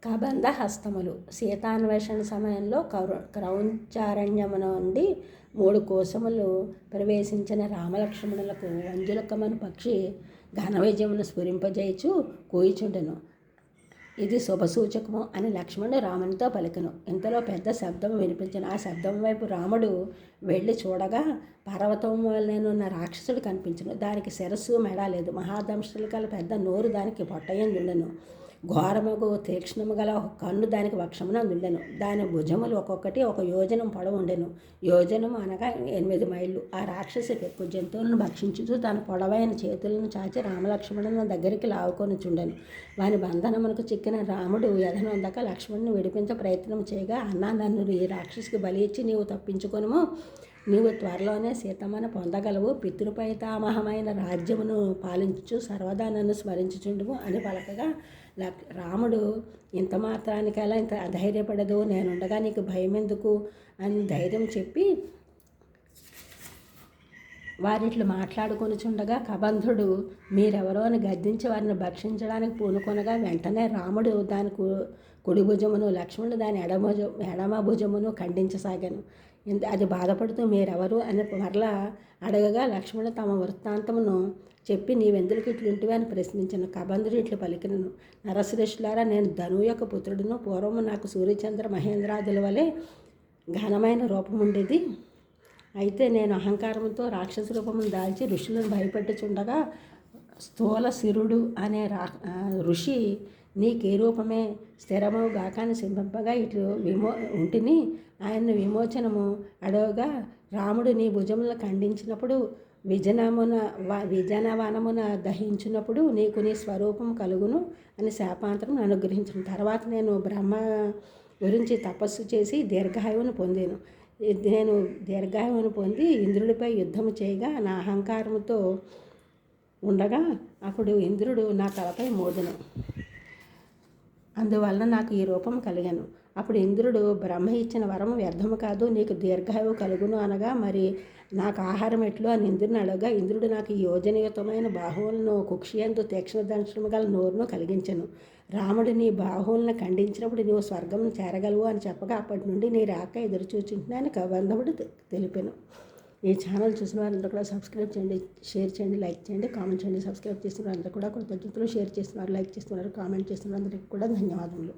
కబంధ హస్తములు. సీతాన్వేషణ సమయంలో క్రౌంచారణ్యమున నుండి 3 కోశములు ప్రవేశించిన రామలక్ష్మణులకు వంజులకమను పక్షి ఘన విజయమును స్ఫురింపజేయచు కూయిచుండెను. ఇది శుభసూచకము అని లక్ష్మణుడు రామునితో పలికెను. ఇంతలో పెద్ద శబ్దం వినిపించెను. ఆ శబ్దం వైపు రాముడు వెళ్ళి చూడగా పర్వతం వలెనున్న రాక్షసుడు కనిపించెను. దానికి శిరస్సు మెడ లేదు. మహాదంష్ట్రులు గల పెద్ద నోరు దానికి పొట్టయందుండెను. ఘోరముగు తీక్ష్ణము గల ఒక కన్ను దానికి వక్షమున ఉండెను. దాని భుజములు ఒక్కొక్కటి 1 యోజనం పొడవు ఉండెను. యోజనము అనగా 8 మైళ్ళు. ఆ రాక్షసి పెక్కు జంతువులను భక్షించుతూ తన పొడవైన చేతులను చాచి రామలక్ష్మణుల దగ్గరికి లావుకొనుచుండెను. వాని బంధనమునకు చిక్కిన రాముడు ఎదనొందక లక్ష్మణుని విడిపించ ప్రయత్నం చేయగా, అన్నా, నన్ను ఈ రాక్షసికి బలి ఇచ్చి నీవు తప్పించుకొనుము. నీవు త్వరలోనే సీతమ్మను పొందగలవు. పితృపైతామహమైన రాజ్యమును పాలించు సర్వదా నన్ను స్మరించుచుండుము అని పలకగా, రాముడు ఇంత మాత్రానికలా ఇంత అధైర్యపడదు, నేనుండగా నీకు భయం ఎందుకు అని ధైర్యం చెప్పి వారిట్లు మాట్లాడుకొనుచుండగా కబంధుడు మీరెవరో అని గద్దించి వారిని భక్షించడానికి పూనుకొనగా వెంటనే రాముడు దాని కుడి భుజమును, లక్ష్మణుడు దాని ఎడమ భుజమును ఖండించసాగాను. అది బాధపడుతూ మీరెవరు అని మరలా అడగగా లక్ష్మణుడు తమ వృత్తాంతమును చెప్పి నీవెందుకు ఇట్లుంటివి అని ప్రశ్నించను. కబంధుడు ఇట్లు పలికినను. నరశ్రేష్ఠులారా, నేను ధనువు యొక్క పుత్రుడును. పూర్వము నాకు సూర్యచంద్ర మహేంద్రాదుల వలె ఘనమైన రూపం ఉండేది. అయితే నేను అహంకారంతో రాక్షస రూపమును దాల్చి ఋషులను భయపెట్టుచుండగా స్థూల శిరుడు అనే ఋషి నీకే రూపమే స్థిరము గాకాన్ని సింపింపగా ఇట్లు ఉంటిని. ఆయన్ను విమోచనము అడవగా రాముడు నీ భుజములను ఖండించినప్పుడు విజనవనమున దహించినప్పుడు నీకు నీ స్వరూపం కలుగును అని శాపాంతరం అనుగ్రహించిన తర్వాత నేను బ్రహ్మ గురించి తపస్సు చేసి దీర్ఘాయువును పొందాను. నేను దీర్ఘాయువును పొంది ఇంద్రుడిపై యుద్ధము చేయగా నా అహంకారముతో ఉండగా అప్పుడు ఇంద్రుడు నా తలపై మోదెను. అందువలన నాకు ఈ రూపం కలిగాను. అప్పుడు ఇంద్రుడు బ్రహ్మ ఇచ్చిన వరము వ్యర్థము కాదు, నీకు దీర్ఘాయువు కలుగును అనగా, మరి నాకు ఆహారం ఎట్లు అని ఇంద్రుని అడగగా, ఇంద్రుడు నాకు ఈ యోజనయుతమైన బాహువులను కుక్షియందు తీక్ష్ణదంశము గల నోరును కలిగించను. రాముడు నీ బాహువులను ఖండించినప్పుడు నీవు స్వర్గం చేరగలవు అని చెప్పగా అప్పటి నుండి నీ రాక ఎదురు చూచుంటున్నాను కబంధుడు తెలిపెను. ఈ ఛానల్ చూసిన వారందరూ కూడా సబ్స్క్రైబ్ చేయండి, షేర్ చేయండి, లైక్ చేయండి, కామెంట్ చేయండి. సబ్స్క్రైబ్ చేస్తున్న వారందరూ కూడా కృతజ్ఞతలు. షేర్ చేస్తున్నారు, లైక్ చేస్తున్నారు, కామెంట్ చేస్తున్న అందరికీ కూడా ధన్యవాదములు.